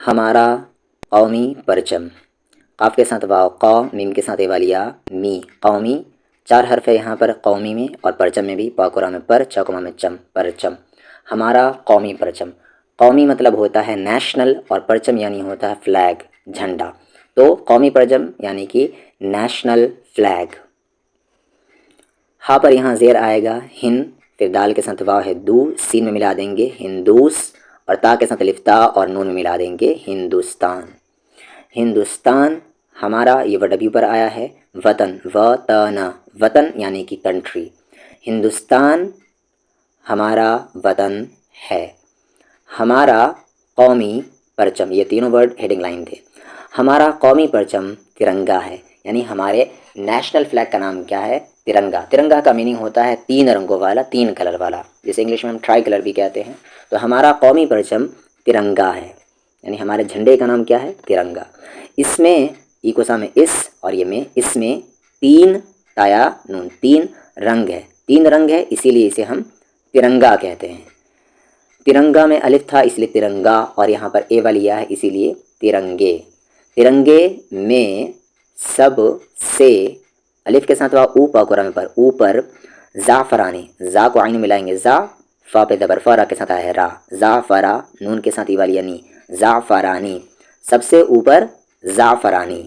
ہمارا قومی پرچم، قاف کے ساتھ واو قو، میم کے ساتھ ایوالیا می، قومی 4 حرف ہے یہاں پر قومی میں، اور پرچم میں بھی پاکورا میں پر، چوکما میں چم، پرچم۔ ہمارا قومی پرچم، قومی مطلب ہوتا ہے نیشنل، اور پرچم یعنی ہوتا ہے فلیگ، جھنڈا۔ تو قومی پرچم یعنی کہ نیشنل فلیگ۔ ہاں پر یہاں زیر آئے گا ہند، پھر دال کے ساتھ واو ہے دو، سین میں ملا دیں گے ہندوس، اور تا کے ساتھ الف تا اور نون میں ملا دیں گے ہندوستان۔ ہندوستان ہمارا یہ ڈبلیو پر آیا ہے، وطن، وطن، وطن یعنی کہ کنٹری۔ ہندوستان ہمارا وطن ہے۔ ہمارا قومی پرچم، یہ تینوں ورڈ ہیڈنگ لائن تھے۔ ہمارا قومی پرچم ترنگا ہے، یعنی ہمارے نیشنل فلیگ کا نام کیا ہے؟ ترنگا۔ ترنگا کا میننگ ہوتا ہے 3 رنگوں والا، 3 کلر والا، جسے انگلش میں ہم ٹرائی کلر بھی کہتے ہیں۔ تو ہمارا قومی پرچم ترنگا ہے، یعنی ہمارے جھنڈے کا نام کیا ہے؟ ترنگا۔ اس میں ای کو سامنے اس، اور یہ میں، اس میں 3 تایا نون، 3 رنگ ہے، 3 رنگ ہے، اسی لیے اسے ہم ترنگا کہتے ہیں۔ ترنگا میں الف تھا اس لیے ترنگا، اور یہاں پر اے والی یا ہے اسی لیے ترنگے۔ ترنگے میں سب سے، الف کے ساتھ او پاکورا میں پر، اوپر زعفرانی، زا کو عین ملائیں گے زا، فا پہ زبر فا، را کے ساتھ آیا ہے را، زعفرا، نون کے ساتھ ای والی نی، زعفرانی، سب سے اوپر زعفرانی۔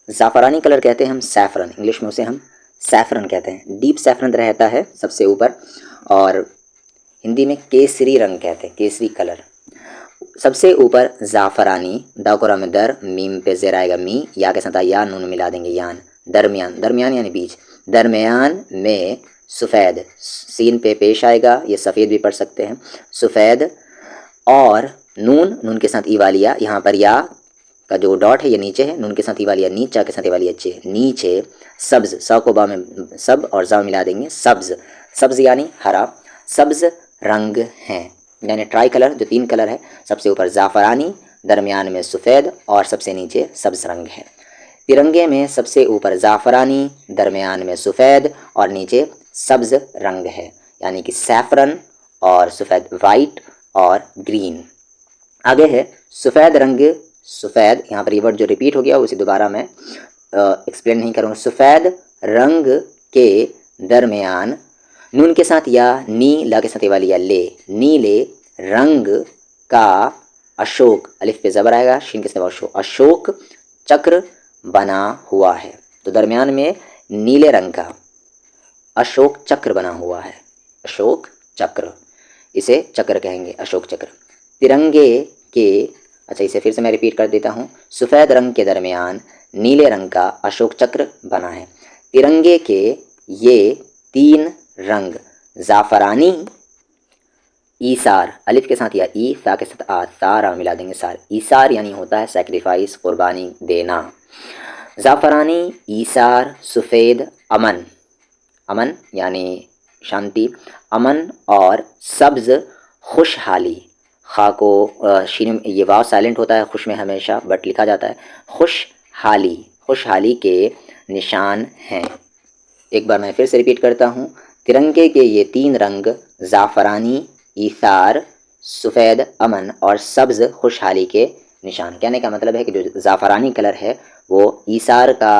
زعفرانی کلر کہتے ہیں ہم سیفرن، انگلش میں اسے ہم سیفرن کہتے ہیں، ڈیپ سیفرن رہتا ہے سب سے اوپر، اور ہندی میں کیسری رنگ کہتے ہیں، کیسری کلر۔ سب سے اوپر زعفرانی، دا قرا میں در، میم پہ زیر آئے گا می، یا کے ساتھ یا، نون ملا دیں گے یان، درمیان، درمیان یعنی بیچ، درمیان میں سفید، سین پہ پیش آئے گا، یہ سفید بھی پڑھ سکتے ہیں، سفید، اور نون، نون کے ساتھ ای والیا، یہاں پر یا کا جو ڈاٹ ہے یہ نیچے ہے، نون کے ساتھ ای والیا نیچا کے ساتھ ای والیا چے، نیچے سبز، سا کو با میں سب اور زا ملا دیں گے سبز، سبز یعنی ہرا، سبز رنگ ہیں، یعنی ٹرائی کلر جو 3 کلر ہے، سب سے اوپر زعفرانی، درمیان میں سفید، اور سب سے نیچے سبز رنگ ہے۔ ترنگے میں سب سے اوپر زعفرانی، درمیان میں سفید، اور نیچے سبز رنگ ہے، یعنی کہ سیفرن اور سفید، وائٹ اور گرین۔ آگے ہے سفید رنگ، سفید، یہاں پر یہ ورڈ جو ریپیٹ ہو گیا اسے دوبارہ میں ایکسپلین نہیں کروں گا۔ سفید رنگ کے درمیان، نون کے ساتھ یا، نی، لا کے ساتھ والی یا لے، نیلے رنگ کا اشوک، الف پہ زبر آئے گا، شین کے ساتھ اشوک چکر بنا ہوا ہے۔ تو درمیان میں نیلے رنگ کا اشوک چکر بنا ہوا ہے، اشوک چکر، اسے چکر کہیں گے، اشوک چکر۔ ترنگے کے، اچھا اسے پھر سے میں ریپیٹ کر دیتا ہوں، سفید رنگ کے درمیان نیلے رنگ کا اشوک چکر بنا ہے۔ ترنگے کے یہ 3 رنگ، زعفرانی، ایثار، الف کے ساتھ یا ای، سا کے ساتھ آ، سارا ملا دیں گے سار، ایثار یعنی ہوتا ہے سیکریفائس، قربانی دینا۔ زعفرانی، ایثار، سفید، امن، امن یعنی شانتی، امن، اور سبز خوشحالی، خا کو شین، یہ واو سائلنٹ ہوتا ہے خوش میں ہمیشہ، بٹ لکھا جاتا ہے خوشحالی، خوشحالی کے نشان ہیں۔ ایک بار میں پھر سے ریپیٹ کرتا ہوں، ترنگے کے یہ 3 رنگ، زعفرانی، ایثار، سفید، امن، اور سبز خوشحالی کے نشان۔ کہنے کا مطلب ہے کہ جو زعفرانی کلر ہے وہ ایثار کا،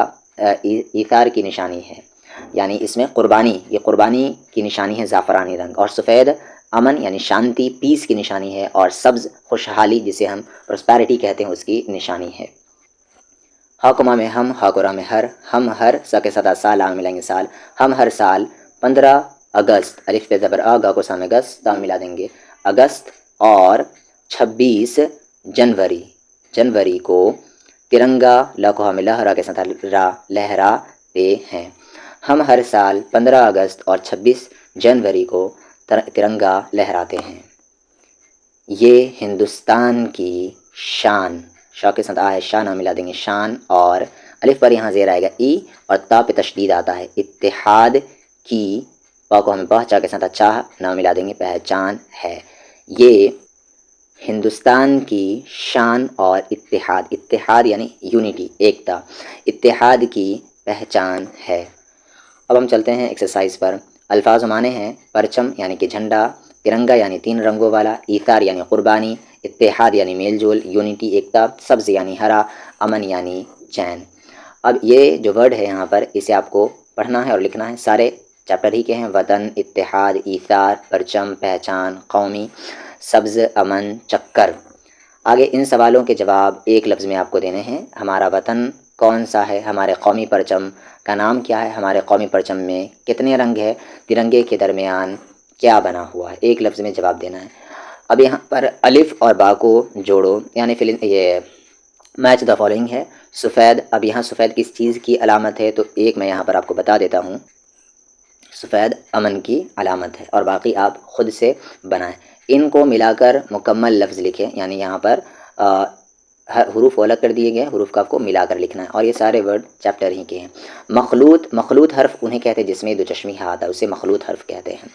ایثار کی نشانی ہے، یعنی اس میں قربانی، یہ قربانی کی نشانی ہے زعفرانی رنگ، اور سفید امن یعنی شانتی، پیس کی نشانی ہے، اور سبز خوشحالی جسے ہم پرسپیرٹی کہتے ہیں اس کی نشانی ہے۔ حاکمہ میں ہاکورا میں ہم ہر، سا کے ساتھ سال، آ ملائیں گے سال، ہم ہر سال 15 اگست، الف پہ زبر آ، گا کو سامنے گس، تا ملا دیں گے اگست، اور 26 جنوری، جنوری کو ترنگا، لا کو ہم لہرا کے ساتھ را، لہراتے ہیں۔ ہم ہر سال 15 اگست اور 26 جنوری کو ترنگا لہراتے ہیں۔ یہ ہندوستان کی شان، شا کے ساتھ آ ہے شان، ملا دیں گے شان، اور الف پر یہاں زیر آئے گا ای، اور تا پہ تشدید آتا ہے، اتحاد کی، پا کو ہمیں پہچا کے ساتھ چاہ، نہ ملا دیں گے پہچان ہے۔ یہ ہندوستان کی شان اور اتحاد، اتحاد یعنی یونٹی، ایکتا، اتحاد کی پہچان ہے۔ اب ہم چلتے ہیں ایکسرسائز پر۔ الفاظ معنی ہیں، پرچم یعنی کہ جھنڈا، ترنگا یعنی 3 رنگوں والا، ایثار یعنی قربانی، اتحاد یعنی میل جول، یونٹی ایکتا، سبز یعنی ہرا، امن یعنی چین۔ اب یہ جو ورڈ ہے یہاں پر اسے آپ کو پڑھنا ہے اور لکھنا ہے، سارے چیپٹر ہی کے ہیں، وطن، اتحاد، ایثار، پرچم، پہچان، قومی، سبز، امن، چکر۔ آگے ان سوالوں کے جواب ایک لفظ میں آپ کو دینے ہیں، ہمارا وطن کون سا ہے، ہمارے قومی پرچم کا نام کیا ہے، ہمارے قومی پرچم میں کتنے رنگ ہے، ترنگے کے درمیان کیا بنا ہوا ہے، ایک لفظ میں جواب دینا ہے۔ اب یہاں پر الف اور با کو جوڑو، یعنی یہ میچ دا فالوئنگ ہے۔ سفید، اب یہاں سفید کس چیز کی علامت ہے، تو ایک میں یہاں پر آپ کو بتا دیتا ہوں، سفید امن کی علامت ہے، اور باقی آپ خود سے بنائیں۔ ان کو ملا کر مکمل لفظ لکھیں، یعنی یہاں پر حروف الگ کر دیے گئے، حروف کا آپ کو ملا کر لکھنا ہے، اور یہ سارے ورڈ چیپٹر ہی کے ہیں۔ مخلوط، مخلوط حرف انہیں کہتے ہیں جس میں دو چشمی ہاتھ ہے، اسے مخلوط حرف کہتے ہیں۔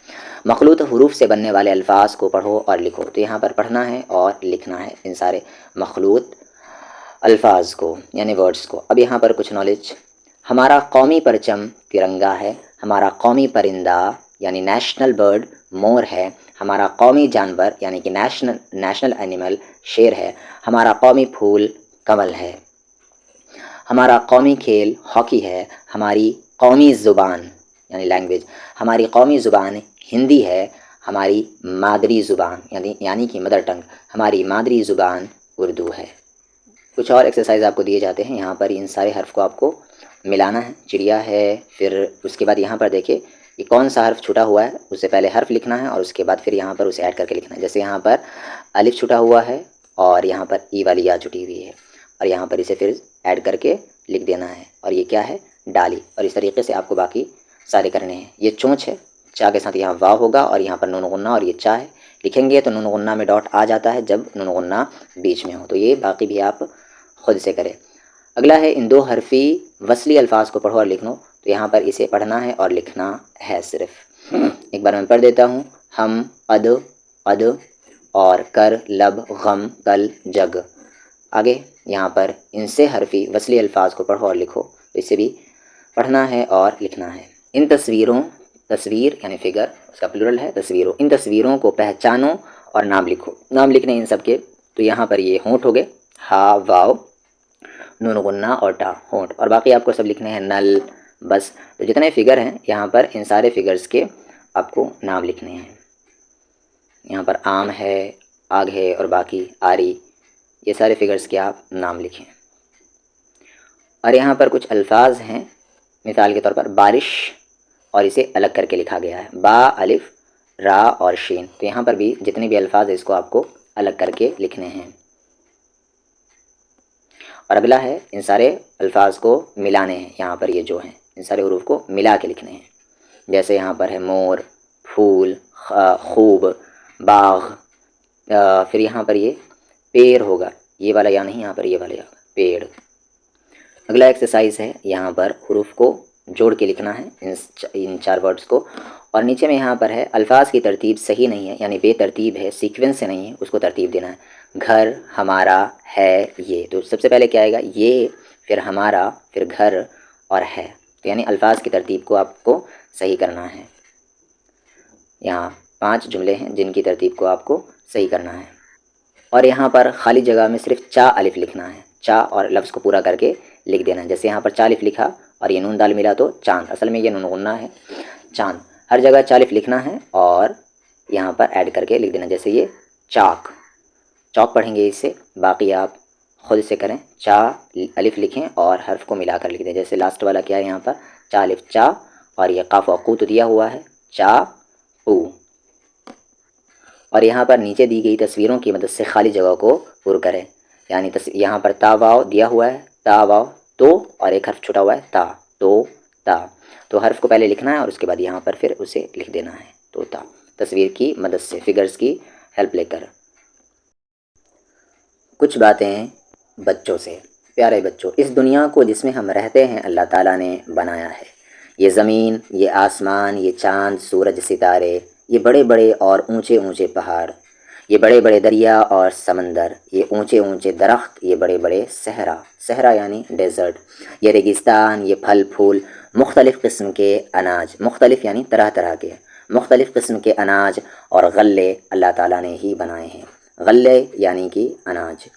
مخلوط حروف سے بننے والے الفاظ کو پڑھو اور لکھو، تو یہاں پر پڑھنا ہے اور لکھنا ہے ان سارے مخلوط الفاظ کو یعنی ورڈز کو۔ اب یہاں پر کچھ نالج، ہمارا قومی پرچم ترنگا ہے، ہمارا قومی پرندہ یعنی نیشنل برڈ مور ہے، ہمارا قومی جانور یعنی کہ نیشنل اینیمل شیر ہے، ہمارا قومی پھول کمل ہے، ہمارا قومی کھیل ہاکی ہے، ہماری قومی زبان یعنی لینگویج، ہماری قومی زبان ہندی ہے، ہماری مادری زبان یعنی کہ مدر ٹنگ، ہماری مادری زبان اردو ہے۔ کچھ اور ایکسرسائز آپ کو دیے جاتے ہیں، یہاں پر ان سارے حرف کو آپ کو ملانا ہے، چڑیا ہے، پھر اس کے بعد یہاں پر دیکھیں یہ کون سا حرف چھٹا ہوا ہے، اس سے پہلے حرف لکھنا ہے اور اس کے بعد پھر یہاں پر اسے ایڈ کر کے لکھنا ہے۔ جیسے یہاں پر الف چھٹا ہوا ہے اور یہاں پر ای والی یا چھٹی ہوئی ہے، اور یہاں پر اسے پھر ایڈ کر کے لکھ دینا ہے، اور یہ کیا ہے، ڈالی، اور اس طریقے سے آپ کو باقی سارے کرنے ہیں۔ یہ چونچ ہے، چا کے ساتھ یہاں وا ہوگا اور یہاں پر نون غنہ، اور یہ چا ہے، لکھیں گے تو نون غنہ میں ڈاٹ آ جاتا ہے جب نون غنہ بیچ میں ہو، تو یہ باقی بھی آپ خود سے کریں۔ اگلا ہے ان دو حرفی وصلی الفاظ کو پڑھو اور لکھ لو، تو یہاں پر اسے پڑھنا ہے اور لکھنا ہے صرف۔ ایک بار میں پڑھ دیتا ہوں، ہم، قد، قد، اور کر، لب، غم، کل، جگ۔ آگے یہاں پر ان سے حرفی وصلی الفاظ کو پڑھو اور لکھو، تو اسے بھی پڑھنا ہے اور لکھنا ہے۔ ان تصویروں، تصویر یعنی فگر، اس کا پلورل ہے تصویروں، ان تصویروں کو پہچانو اور نام لکھو۔ نام لکھنے ان سب کے، تو یہاں پر یہ ہونٹ ہو گئے، ہا، واو، نون غنہ اور ٹا، ہونٹ، اور باقی آپ کو سب لکھنے ہیں نل، بس۔ تو جتنے فگر ہیں یہاں پر ان سارے فگرز کے آپ کو نام لکھنے ہیں۔ یہاں پر آم ہے، آگ ہے، اور باقی آری، یہ سارے فگرز کے آپ نام لکھیں۔ اور یہاں پر کچھ الفاظ ہیں، مثال کے طور پر بارش، اور اسے الگ کر کے لکھا گیا ہے، با، الف، را اور شین، تو یہاں پر بھی جتنے بھی الفاظ ہیں اس کو آپ کو الگ کر کے لکھنے ہیں۔ اور اگلا ہے ان سارے الفاظ کو ملانے ہیں، یہاں پر یہ جو ہیں ان سارے حروف کو ملا کے لکھنے ہیں۔ جیسے یہاں پر ہے مور، پھول، خوب، باغ، پھر یہاں پر یہ پیر ہوگا، یہ والا یا نہیں، یہاں پر یہ والا یا پیڑ۔ اگلا ایکسرسائز ہے، یہاں پر حروف کو جوڑ کے لکھنا ہے ان چار ورڈز کو، اور نیچے میں یہاں پر ہے الفاظ کی ترتیب صحیح نہیں ہے، یعنی بے ترتیب ہے، سیکوینس سے نہیں ہے، اس کو ترتیب دینا ہے۔ گھر، ہمارا، ہے، یہ، تو سب سے پہلے کیا آئے گا، یہ، پھر ہمارا، پھر گھر اور ہے، تو یعنی الفاظ کی ترتیب کو آپ کو صحیح کرنا ہے۔ یہاں 5 جملے ہیں جن کی ترتیب کو آپ کو صحیح کرنا ہے، اور یہاں پر خالی جگہ میں صرف چا الف لکھنا ہے، چا اور لفظ کو پورا کر کے لکھ دینا ہے۔ جیسے یہاں پر چا الف لکھا اور یہ نون دال ملا تو چاند، اصل میں یہ نون غنہ ہے، چاند، ہر جگہ چا الف لکھنا ہے اور یہاں پر ایڈ کر کے لکھ دینا۔ جیسے یہ چاک، چاک پڑھیں گے اس سے، باقی آپ خود سے کریں، چا الف لکھیں اور حرف کو ملا کر لکھ دیں۔ جیسے لاسٹ والا کیا ہے، یہاں پر چا الف چا، اور یہ قاف و قو تو دیا ہوا ہے، چا او، اور یہاں پر نیچے دی گئی تصویروں کی مدد سے خالی جگہ کو پر کریں، یعنی یہاں پر تا واو دیا ہوا ہے، تا واو تو، اور ایک حرف چھٹا ہوا ہے تا، تو تا، تو حرف کو پہلے لکھنا ہے اور اس کے بعد یہاں پر پھر اسے لکھ دینا ہے، تو تا، تصویر کی مدد سے، فگرز کی ہیلپ لے کر۔ کچھ باتیں بچوں سے۔ پیارے بچوں، اس دنیا کو جس میں ہم رہتے ہیں اللہ تعالیٰ نے بنایا ہے، یہ زمین، یہ آسمان، یہ چاند، سورج، ستارے، یہ بڑے بڑے اور اونچے اونچے پہاڑ، یہ بڑے بڑے دریا اور سمندر، یہ اونچے اونچے درخت، یہ بڑے بڑے صحرا، صحرا یعنی ڈیزرٹ، یہ ریگستان، یہ پھل پھول، مختلف قسم کے اناج، مختلف یعنی طرح طرح کے، مختلف قسم کے اناج اور غلے اللہ تعالیٰ نے ہی بنائے ہیں۔ غلے یعنی کہ اناج۔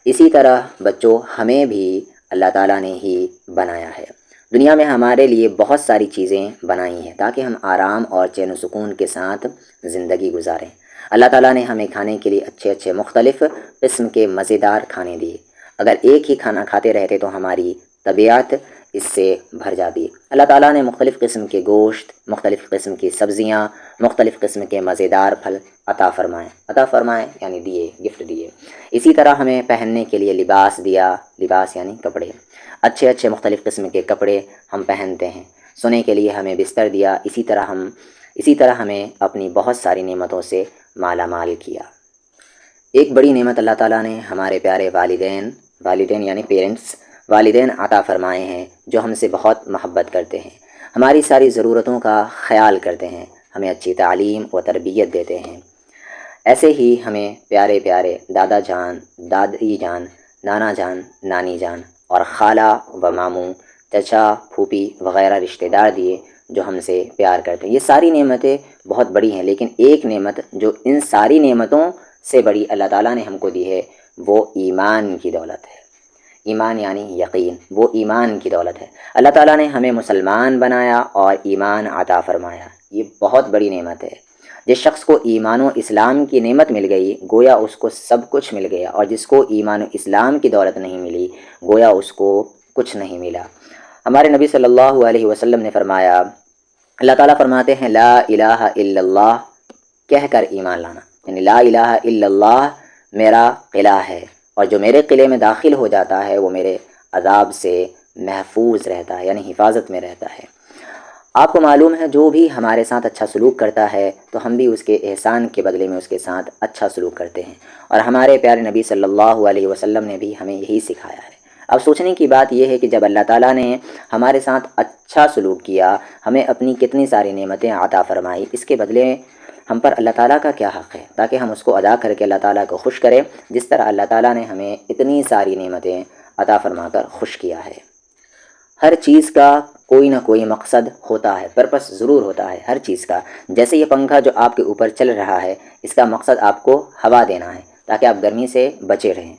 اسی طرح بچوں ہمیں بھی اللہ تعالیٰ نے ہی بنایا ہے۔ دنیا میں ہمارے لیے بہت ساری چیزیں بنائی ہیں تاکہ ہم آرام اور چین و سکون کے ساتھ زندگی گزاریں۔ اللہ تعالیٰ نے ہمیں کھانے کے لیے اچھے اچھے مختلف قسم کے مزیدار کھانے دیے۔ اگر ایک ہی کھانا کھاتے رہتے تو ہماری طبیعت اس سے بھر جاتی۔ اللہ تعالیٰ نے مختلف قسم کے گوشت، مختلف قسم کی سبزیاں، مختلف قسم کے مزیدار پھل عطا فرمائے یعنی دیے، گفٹ دیے۔ اسی طرح ہمیں پہننے کے لیے لباس دیا، لباس یعنی کپڑے، اچھے اچھے مختلف قسم کے کپڑے ہم پہنتے ہیں۔ سونے کے لیے ہمیں بستر دیا، اسی طرح ہمیں اپنی بہت ساری نعمتوں سے مالا مال کیا۔ ایک بڑی نعمت اللہ تعالیٰ نے ہمارے پیارے والدین یعنی پیرنٹس، والدین عطا فرمائے ہیں جو ہم سے بہت محبت کرتے ہیں، ہماری ساری ضرورتوں کا خیال کرتے ہیں، ہمیں اچھی تعلیم و تربیت دیتے ہیں۔ ایسے ہی ہمیں پیارے پیارے دادا جان، دادی جان، نانا جان، نانی جان اور خالہ و ماموں، چچا، پھوپھی وغیرہ رشتہ دار دیے جو ہم سے پیار کرتے ہیں۔ یہ ساری نعمتیں بہت بڑی ہیں، لیکن ایک نعمت جو ان ساری نعمتوں سے بڑی اللہ تعالیٰ نے ہم کو دی ہے وہ ایمان کی دولت ہے۔ ایمان یعنی یقین، وہ ایمان کی دولت ہے۔ اللہ تعالیٰ نے ہمیں مسلمان بنایا اور ایمان عطا فرمایا، یہ بہت بڑی نعمت ہے۔ جس شخص کو ایمان و اسلام کی نعمت مل گئی گویا اس کو سب کچھ مل گیا، اور جس کو ایمان و اسلام کی دولت نہیں ملی گویا اس کو کچھ نہیں ملا۔ ہمارے نبی صلی اللہ علیہ وسلم نے فرمایا، اللہ تعالیٰ فرماتے ہیں لا الہ الا اللہ کہہ کر ایمان لانا، یعنی لا الہ الا اللہ میرا قلعہ ہے، اور جو میرے قلعے میں داخل ہو جاتا ہے وہ میرے عذاب سے محفوظ رہتا ہے، یعنی حفاظت میں رہتا ہے۔ آپ کو معلوم ہے جو بھی ہمارے ساتھ اچھا سلوک کرتا ہے تو ہم بھی اس کے احسان کے بدلے میں اس کے ساتھ اچھا سلوک کرتے ہیں، اور ہمارے پیارے نبی صلی اللہ علیہ وسلم نے بھی ہمیں یہی سکھایا ہے۔ اب سوچنے کی بات یہ ہے کہ جب اللہ تعالیٰ نے ہمارے ساتھ اچھا سلوک کیا، ہمیں اپنی کتنی ساری نعمتیں عطا فرمائی، اس کے بدلے ہم پر اللہ تعالیٰ کا کیا حق ہے تاکہ ہم اس کو ادا کر کے اللہ تعالیٰ کو خوش کریں، جس طرح اللہ تعالیٰ نے ہمیں اتنی ساری نعمتیں عطا فرما کر خوش کیا ہے۔ ہر چیز کا کوئی نہ کوئی مقصد ہوتا ہے، پرپس ضرور ہوتا ہے ہر چیز کا۔ جیسے یہ پنکھا جو آپ کے اوپر چل رہا ہے، اس کا مقصد آپ کو ہوا دینا ہے تاکہ آپ گرمی سے بچے رہیں۔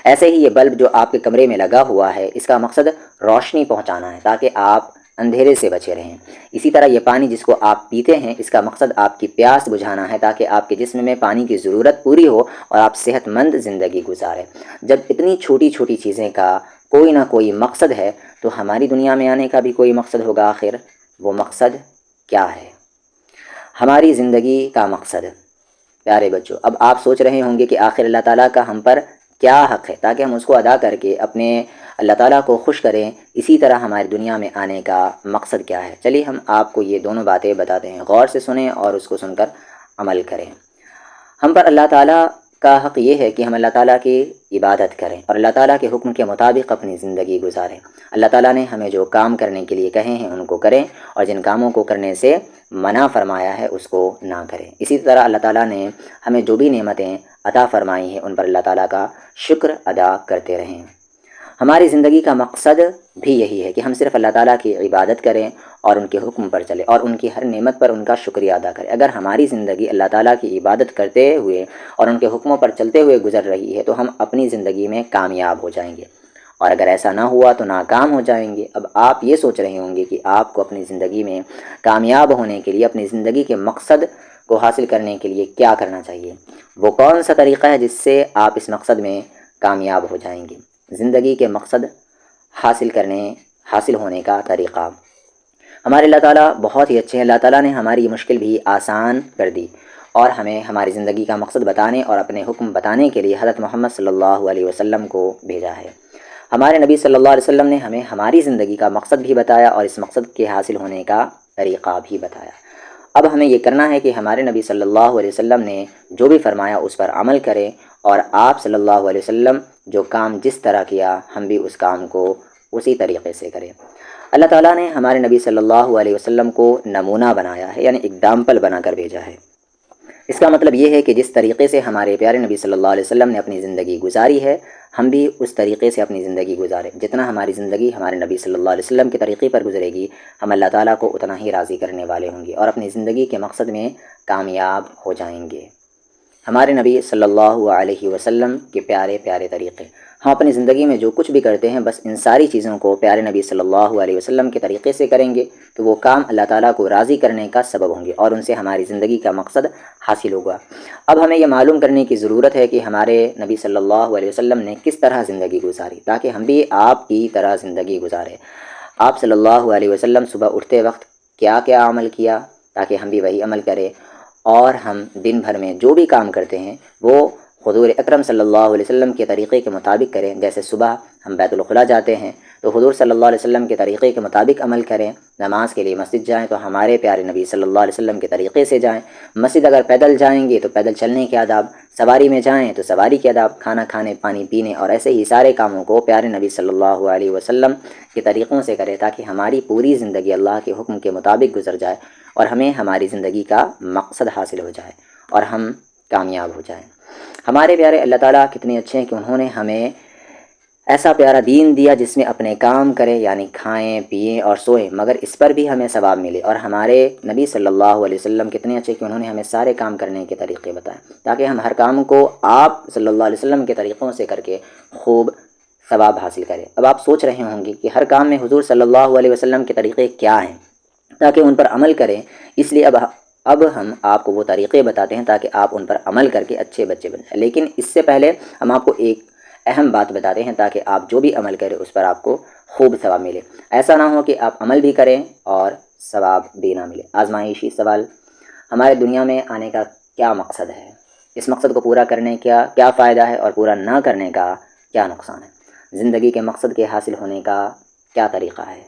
ایسے ہی یہ بلب جو آپ کے کمرے میں لگا ہوا ہے، اس کا مقصد روشنی پہنچانا ہے تاکہ آپ اندھیرے سے بچے رہیں۔ اسی طرح یہ پانی جس کو آپ پیتے ہیں، اس کا مقصد آپ کی پیاس بجھانا ہے تاکہ آپ کے جسم میں پانی کی ضرورت پوری ہو اور آپ صحت مند زندگی گزاریں۔ جب اتنی چھوٹی چھوٹی چیزیں کا کوئی نہ کوئی مقصد ہے تو ہماری دنیا میں آنے کا بھی کوئی مقصد ہوگا۔ آخر وہ مقصد کیا ہے؟ ہماری زندگی کا مقصد۔ پیارے بچوں، اب آپ سوچ رہے ہوں گے کہ آخر اللہ تعالیٰ کا ہم پر کیا حق ہے تاکہ ہم اس کو ادا کر کے اپنے اللہ تعالیٰ کو خوش کریں۔ اسی طرح ہماری دنیا میں آنے کا مقصد کیا ہے؟ چلیے ہم آپ کو یہ دونوں باتیں بتاتے ہیں، غور سے سنیں اور اس کو سن کر عمل کریں۔ ہم پر اللہ تعالیٰ کا حق یہ ہے کہ ہم اللہ تعالیٰ کی عبادت کریں اور اللہ تعالیٰ کے حکم کے مطابق اپنی زندگی گزاریں۔ اللہ تعالیٰ نے ہمیں جو کام کرنے کے لیے کہے ہیں ان کو کریں، اور جن کاموں کو کرنے سے منع فرمایا ہے اس کو نہ کریں۔ اسی طرح اللہ تعالیٰ نے ہمیں جو بھی نعمتیں عطا فرمائی ہیں ان پر اللہ تعالیٰ کا شکر ادا کرتے رہیں۔ ہماری زندگی کا مقصد بھی یہی ہے کہ ہم صرف اللہ تعالیٰ کی عبادت کریں اور ان کے حکم پر چلیں اور ان کی ہر نعمت پر ان کا شکریہ ادا کریں۔ اگر ہماری زندگی اللہ تعالیٰ کی عبادت کرتے ہوئے اور ان کے حکموں پر چلتے ہوئے گزر رہی ہے تو ہم اپنی زندگی میں کامیاب ہو جائیں گے، اور اگر ایسا نہ ہوا تو ناکام ہو جائیں گے۔ اب آپ یہ سوچ رہے ہوں گے کہ آپ کو اپنی زندگی میں کامیاب ہونے کے لیے، اپنی زندگی کے مقصد کو حاصل کرنے کے لیے کیا کرنا چاہیے، وہ کون سا طریقہ ہے جس سے آپ اس مقصد میں کامیاب ہو جائیں گے۔ زندگی کے مقصد حاصل ہونے کا طریقہ۔ ہمارے اللہ تعالیٰ بہت ہی اچھے ہیں۔ اللہ تعالیٰ نے ہماری یہ مشکل بھی آسان کر دی اور ہمیں ہماری زندگی کا مقصد بتانے اور اپنے حکم بتانے کے لیے حضرت محمد صلی اللہ علیہ وسلم کو بھیجا ہے۔ ہمارے نبی صلی اللہ علیہ وسلم نے ہمیں ہماری زندگی کا مقصد بھی بتایا اور اس مقصد کے حاصل ہونے کا طریقہ بھی بتایا۔ اب ہمیں یہ کرنا ہے کہ ہمارے نبی صلی اللہ علیہ وسلم نے جو بھی فرمایا اس پر عمل کریں، اور آپ صلی اللہ علیہ وسلم جو کام جس طرح کیا ہم بھی اس کام کو اسی طریقے سے کریں۔ اللہ تعالیٰ نے ہمارے نبی صلی اللہ علیہ وسلم کو نمونہ بنایا ہے، یعنی اگزامپل بنا کر بھیجا ہے۔ اس کا مطلب یہ ہے کہ جس طریقے سے ہمارے پیارے نبی صلی اللہ علیہ وسلم نے اپنی زندگی گزاری ہے ہم بھی اس طریقے سے اپنی زندگی گزاریں۔ جتنا ہماری زندگی ہمارے نبی صلی اللہ علیہ وسلم کے طریقے پر گزرے گی ہم اللہ تعالیٰ کو اتنا ہی راضی کرنے والے ہوں گے اور اپنی زندگی کے مقصد میں کامیاب ہو جائیں گے۔ ہمارے نبی صلی اللہ علیہ وسلم کے پیارے پیارے طریقے۔ ہم اپنی زندگی میں جو کچھ بھی کرتے ہیں بس ان ساری چیزوں کو پیارے نبی صلی اللہ علیہ وسلم کے طریقے سے کریں گے تو وہ کام اللہ تعالیٰ کو راضی کرنے کا سبب ہوں گے اور ان سے ہماری زندگی کا مقصد حاصل ہوگا۔ اب ہمیں یہ معلوم کرنے کی ضرورت ہے کہ ہمارے نبی صلی اللہ علیہ وسلم نے کس طرح زندگی گزاری تاکہ ہم بھی آپ کی طرح زندگی گزاریں۔ آپ صلی اللہ علیہ وسلم صبح اٹھتے وقت کیا کیا عمل کیا تاکہ ہم بھی وہی عمل کریں، اور ہم دن بھر میں جو بھی کام کرتے ہیں وہ حضور اکرم صلی اللہ علیہ وسلم کے طریقے کے مطابق کریں۔ جیسے صبح ہم بیت الخلاء جاتے ہیں تو حضور صلی اللہ علیہ وسلم کے طریقے کے مطابق عمل کریں، نماز کے لیے مسجد جائیں تو ہمارے پیارے نبی صلی اللہ علیہ وسلم کے طریقے سے جائیں، مسجد اگر پیدل جائیں گے تو پیدل چلنے کے آداب، سواری میں جائیں تو سواری کے آداب، کھانا کھانے، پانی پینے اور ایسے ہی سارے کاموں کو پیارے نبی صلی اللہ علیہ وسلم کے طریقوں سے کریں تاکہ ہماری پوری زندگی اللہ کے حکم کے مطابق گزر جائے اور ہمیں ہماری زندگی کا مقصد حاصل ہو جائے اور ہم کامیاب ہو جائیں۔ ہمارے پیارے اللہ تعالیٰ کتنے اچھے ہیں کہ انہوں نے ہمیں ایسا پیارا دین دیا جس میں اپنے کام کریں، یعنی کھائیں پئیں اور سوئیں مگر اس پر بھی ہمیں ثواب ملے، اور ہمارے نبی صلی اللہ علیہ وسلم کتنے اچھے کہ انہوں نے ہمیں سارے کام کرنے کے طریقے بتائے تاکہ ہم ہر کام کو آپ صلی اللہ علیہ وسلم کے طریقوں سے کر کے خوب ثواب حاصل کریں۔ اب آپ سوچ رہے ہوں گے کہ ہر کام میں حضور صلی اللہ علیہ وسلم کے طریقے کیا ہیں تاکہ ان پر عمل کریں، اس لیے اب ہم آپ کو وہ طریقے بتاتے ہیں تاکہ آپ ان پر عمل کر کے اچھے بچے بن جائیں۔ لیکن اس سے پہلے ہم آپ کو ایک اہم بات بتاتے ہیں تاکہ آپ جو بھی عمل کریں اس پر آپ کو خوب ثواب ملے۔ ایسا نہ ہو کہ آپ عمل بھی کریں اور ثواب بھی نہ ملے۔ آزمائشی سوال: ہمارے دنیا میں آنے کا کیا مقصد ہے؟ اس مقصد کو پورا کرنے کا کیا فائدہ ہے اور پورا نہ کرنے کا کیا نقصان ہے؟ زندگی کے مقصد کے حاصل ہونے کا کیا طریقہ ہے؟